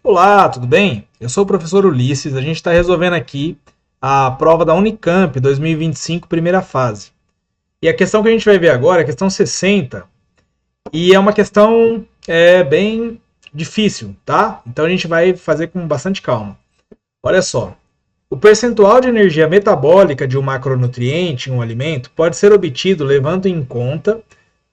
Olá, tudo bem? Eu sou o professor Ulisses, a gente está resolvendo aqui a prova da Unicamp 2025, primeira fase. E a questão que a gente vai ver agora é a questão 60, e é uma questão bem difícil, tá? Então a gente vai fazer com bastante calma. Olha só, o percentual de energia metabólica de um macronutriente em um alimento pode ser obtido levando em conta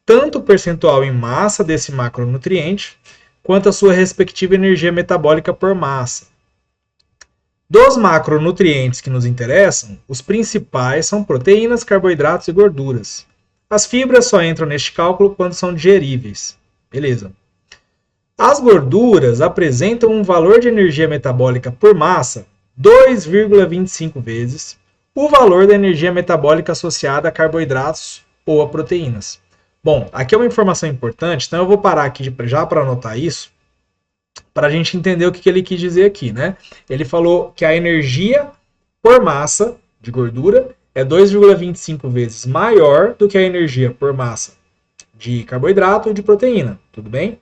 tanto o percentual em massa desse macronutriente, quanto a sua respectiva energia metabólica por massa. Dos macronutrientes que nos interessam, os principais são proteínas, carboidratos e gorduras. As fibras só entram neste cálculo quando são digeríveis. Beleza. As gorduras apresentam um valor de energia metabólica por massa 2,25 vezes o valor da energia metabólica associada a carboidratos ou a proteínas. Bom, aqui é uma informação importante, então eu vou parar aqui já para anotar isso, para a gente entender o que ele quis dizer aqui, né? Ele falou que a energia por massa de gordura é 2,25 vezes maior do que a energia por massa de carboidrato ou de proteína, tudo bem?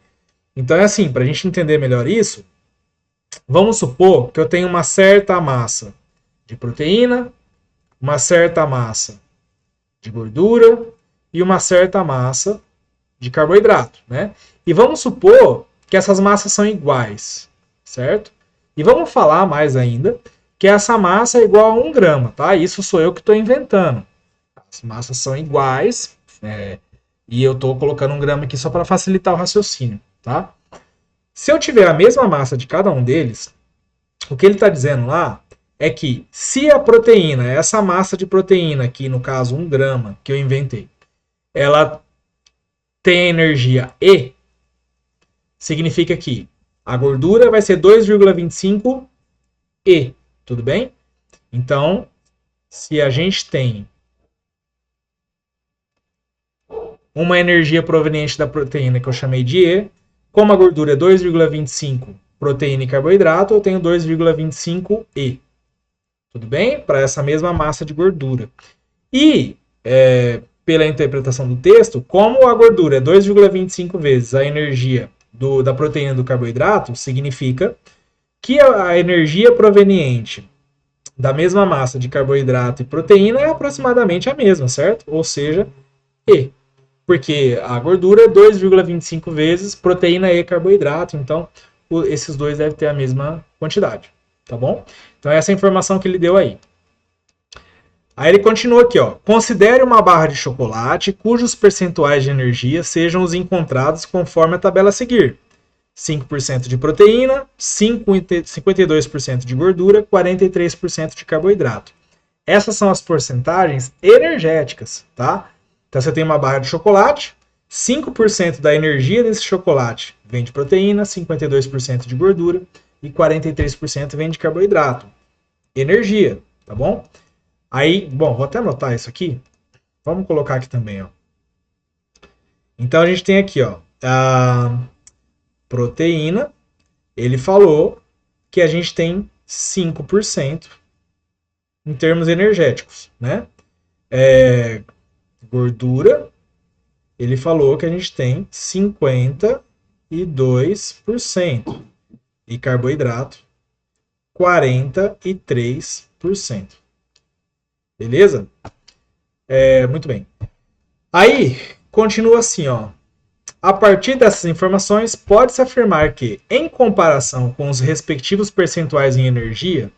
Então é assim, para a gente entender melhor isso, vamos supor que eu tenho uma certa massa de proteína, uma certa massa de gordura e uma certa massa de carboidrato, né? E vamos supor que essas massas são iguais, certo? E vamos falar mais ainda que essa massa é igual a 1 grama, tá? Isso sou eu que estou inventando. As massas são iguais, e eu estou colocando 1 grama aqui só para facilitar o raciocínio, tá? Se eu tiver a mesma massa de cada um deles, o que ele está dizendo lá é que se a proteína, essa massa de proteína aqui, no caso 1 grama que eu inventei, ela tem energia E, significa que a gordura vai ser 2,25 E, tudo bem? Então, se a gente tem uma energia proveniente da proteína que eu chamei de E, como a gordura é 2,25 proteína e carboidrato, eu tenho 2,25 E. Tudo bem? Para essa mesma massa de gordura. E, pela interpretação do texto, como a gordura é 2,25 vezes a energia da proteína do carboidrato, significa que a energia proveniente da mesma massa de carboidrato e proteína é aproximadamente a mesma, certo? Ou seja, E. Porque a gordura é 2,25 vezes proteína e carboidrato, então esses dois devem ter a mesma quantidade, tá bom? Então essa é a informação que ele deu aí. Aí ele continua aqui, ó. Considere uma barra de chocolate cujos percentuais de energia sejam os encontrados conforme a tabela a seguir. 5% de proteína, 52% de gordura, 43% de carboidrato. Essas são as porcentagens energéticas, tá? Então você tem uma barra de chocolate, 5% da energia desse chocolate vem de proteína, 52% de gordura e 43% vem de carboidrato. Energia, tá bom? Aí, bom, vou até anotar isso aqui. Vamos colocar aqui também, ó. Então a gente tem aqui, ó, a proteína. Ele falou que a gente tem 5% em termos energéticos, né? Gordura, ele falou que a gente tem 52%. E carboidrato, 43%. Beleza? Muito bem. Aí, continua assim, ó. A partir dessas informações, pode-se afirmar que, em comparação com os respectivos percentuais em energia,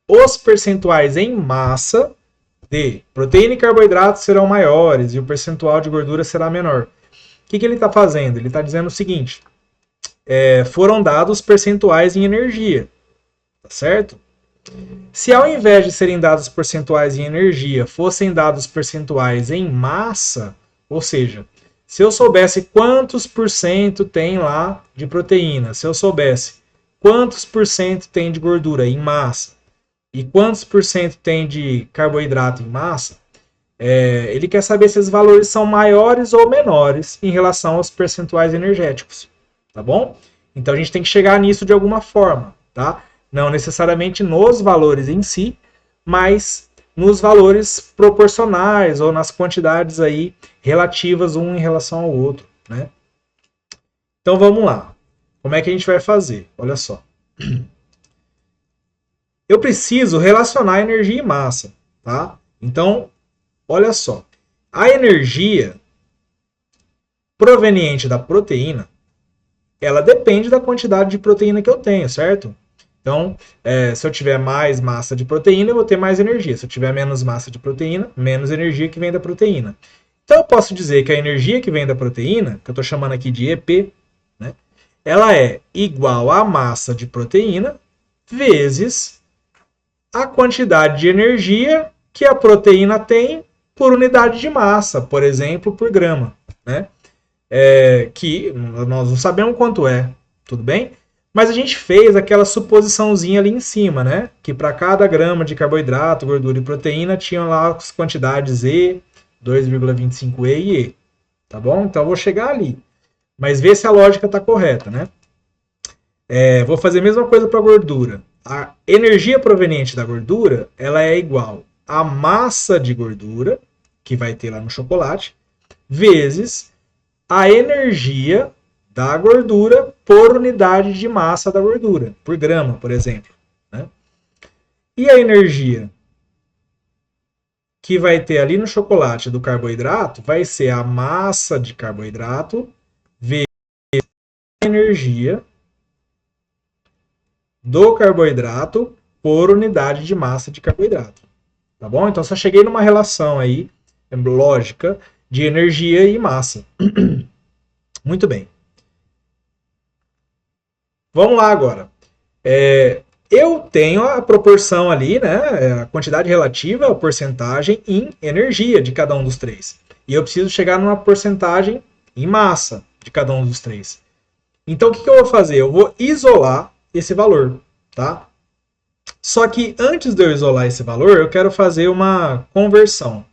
os percentuais em massa de proteína e carboidrato serão maiores e o percentual de gordura será menor. O que ele está fazendo? Ele está dizendo o seguinte: foram dados percentuais em energia, tá certo? Se ao invés de serem dados percentuais em energia, fossem dados percentuais em massa, ou seja, se eu soubesse quantos por cento tem lá de proteína, se eu soubesse quantos por cento tem de gordura em massa e quantos por cento tem de carboidrato em massa, ele quer saber se esses valores são maiores ou menores em relação aos percentuais energéticos, tá bom? Então a gente tem que chegar nisso de alguma forma, tá? Não necessariamente nos valores em si, mas nos valores proporcionais ou nas quantidades aí relativas um em relação ao outro, né? Então vamos lá. Como é que a gente vai fazer? Olha só. Eu preciso relacionar energia e massa, tá? Então, olha só. A energia proveniente da proteína, ela depende da quantidade de proteína que eu tenho, certo? Então, se eu tiver mais massa de proteína, eu vou ter mais energia. Se eu tiver menos massa de proteína, menos energia que vem da proteína. Então, eu posso dizer que a energia que vem da proteína, que eu estou chamando aqui de EP, né, ela é igual à massa de proteína vezes a quantidade de energia que a proteína tem por unidade de massa, por exemplo, por grama, né? Que nós não sabemos quanto é, tudo bem? Mas a gente fez aquela suposiçãozinha ali em cima, né? Que para cada grama de carboidrato, gordura e proteína tinham lá as quantidades E, 2,25E e E. Tá bom? Então eu vou chegar ali. Mas vê se a lógica está correta, né? Vou fazer a mesma coisa para a gordura. A energia proveniente da gordura, ela é igual à massa de gordura, que vai ter lá no chocolate, vezes a energia da gordura por unidade de massa da gordura, por grama, por exemplo. Né? E a energia que vai ter ali no chocolate do carboidrato vai ser a massa de carboidrato vezes a energia do carboidrato por unidade de massa de carboidrato. Tá bom? Então só cheguei numa relação aí lógica de energia e massa. Muito bem. Vamos lá agora. Eu tenho a proporção ali, né, a quantidade relativa, a porcentagem em energia de cada um dos três. E eu preciso chegar numa porcentagem em massa de cada um dos três. Então o que eu vou fazer? Eu vou isolar esse valor, tá? Só que antes de eu isolar esse valor, eu quero fazer uma conversão.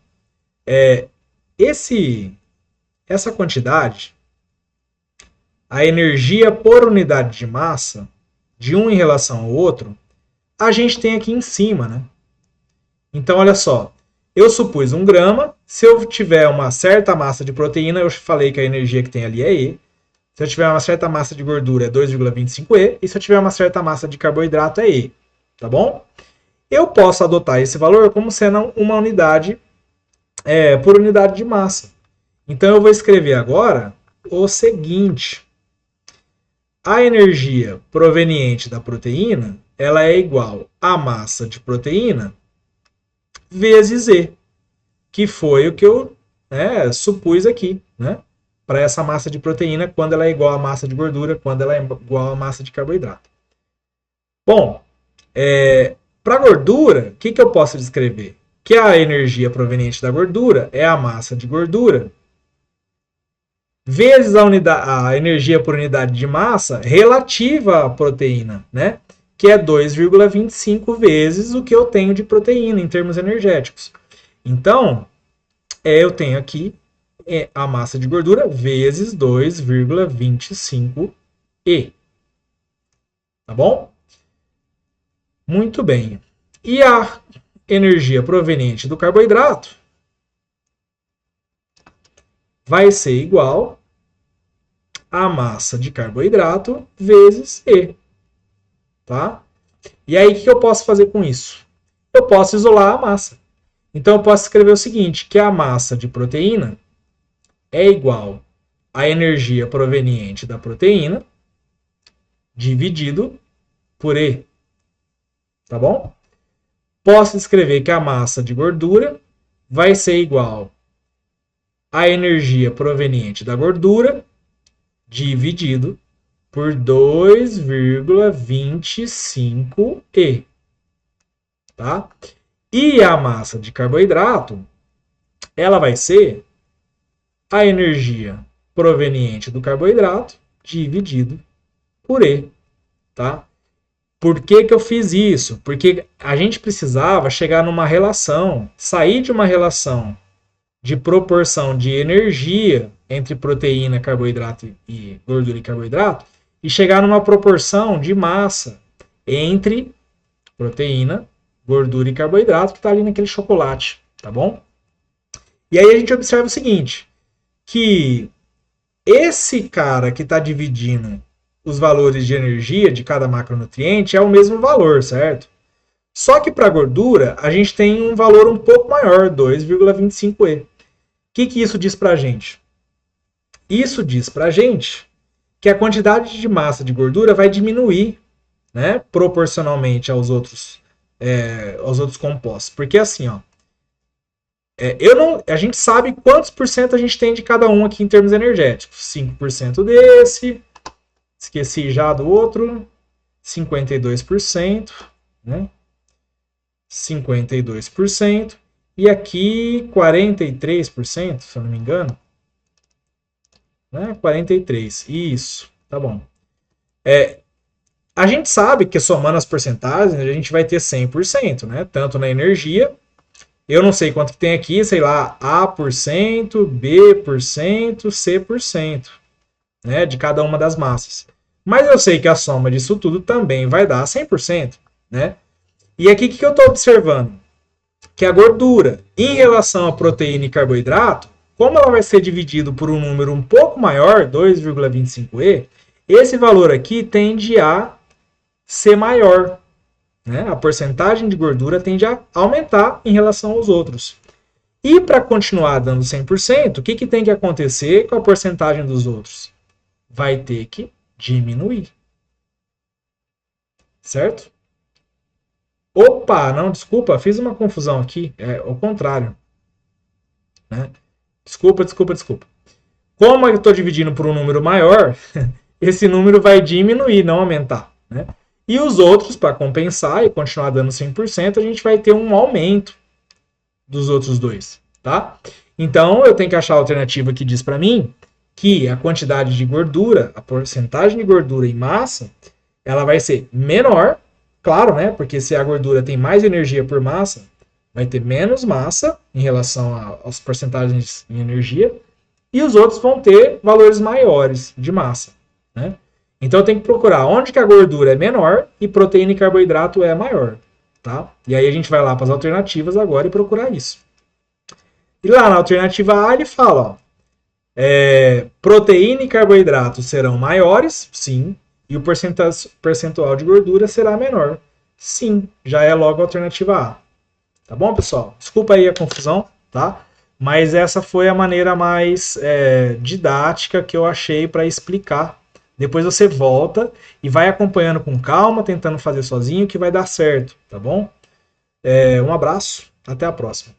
Essa quantidade, a energia por unidade de massa, de um em relação ao outro, a gente tem aqui em cima, né? Então, olha só, eu supus 1 grama, se eu tiver uma certa massa de proteína, eu falei que a energia que tem ali é E, se eu tiver uma certa massa de gordura é 2,25E, e se eu tiver uma certa massa de carboidrato é E, tá bom? Eu posso adotar esse valor como sendo uma unidade por unidade de massa. Então eu vou escrever agora o seguinte: a energia proveniente da proteína, ela é igual à massa de proteína vezes E, que foi o que eu supus aqui, né? Para essa massa de proteína, quando ela é igual à massa de gordura, quando ela é igual à massa de carboidrato. Bom, para a gordura, o que eu posso descrever? Que a energia proveniente da gordura é a massa de gordura vezes a energia por unidade de massa relativa à proteína, né? Que é 2,25 vezes o que eu tenho de proteína em termos energéticos. Então, eu tenho aqui a massa de gordura vezes 2,25E. Tá bom? Muito bem. E a energia proveniente do carboidrato vai ser igual a massa de carboidrato vezes E. Tá? E aí, o que eu posso fazer com isso? Eu posso isolar a massa. Então, eu posso escrever o seguinte, que a massa de proteína é igual à energia proveniente da proteína dividido por E. Tá bom? Posso escrever que a massa de gordura vai ser igual à energia proveniente da gordura dividido por 2,25E. Tá? E a massa de carboidrato, ela vai ser a energia proveniente do carboidrato dividido por E. Tá? Por que eu fiz isso? Porque a gente precisava chegar numa relação, sair de uma relação de proporção de energia entre proteína, carboidrato e gordura e carboidrato e chegar numa proporção de massa entre proteína, gordura e carboidrato que está ali naquele chocolate, tá bom? E aí a gente observa o seguinte, que esse cara que está dividindo os valores de energia de cada macronutriente é o mesmo valor, certo? Só que para a gordura, a gente tem um valor um pouco maior, 2,25E. O que isso diz para a gente? Isso diz para a gente que a quantidade de massa de gordura vai diminuir, né, proporcionalmente aos outros compostos. Porque assim, ó, a gente sabe quantos por cento a gente tem de cada um aqui em termos energéticos. 5% desse, esqueci já do outro, 52%, né? 52%, e aqui 43%, se eu não me engano. Né? 43%, isso, tá bom. A gente sabe que somando as porcentagens, a gente vai ter 100%, né? Tanto na energia, eu não sei quanto que tem aqui, sei lá, A%, B%, C%, né? De cada uma das massas. Mas eu sei que a soma disso tudo também vai dar 100%, né? E aqui o que eu estou observando? Que a gordura, em relação a proteína e carboidrato, como ela vai ser dividido por um número um pouco maior, 2,25E, esse valor aqui tende a ser maior. Né? A porcentagem de gordura tende a aumentar em relação aos outros. E para continuar dando 100%, o que tem que acontecer com a porcentagem dos outros? Vai ter que diminuir. Certo? Opa, não, desculpa, fiz uma confusão aqui. É o contrário. Né? Desculpa. Como eu estou dividindo por um número maior, esse número vai diminuir, não aumentar. Né? E os outros, para compensar e continuar dando 100%, a gente vai ter um aumento dos outros dois. Tá? Então, eu tenho que achar a alternativa que diz para mim que a quantidade de gordura, a porcentagem de gordura em massa, ela vai ser menor, claro, né? Porque se a gordura tem mais energia por massa, vai ter menos massa em relação às porcentagens em energia, e os outros vão ter valores maiores de massa, né? Então eu tenho que procurar onde que a gordura é menor e proteína e carboidrato é maior, tá? E aí a gente vai lá para as alternativas agora e procurar isso. E lá na alternativa A ele fala, ó, proteína e carboidrato serão maiores, sim, e o percentual de gordura será menor. Sim, já é logo a alternativa A. Tá bom, pessoal? Desculpa aí a confusão, tá? Mas essa foi a maneira mais didática que eu achei para explicar. Depois você volta e vai acompanhando com calma, tentando fazer sozinho, que vai dar certo, tá bom? Um abraço, até a próxima.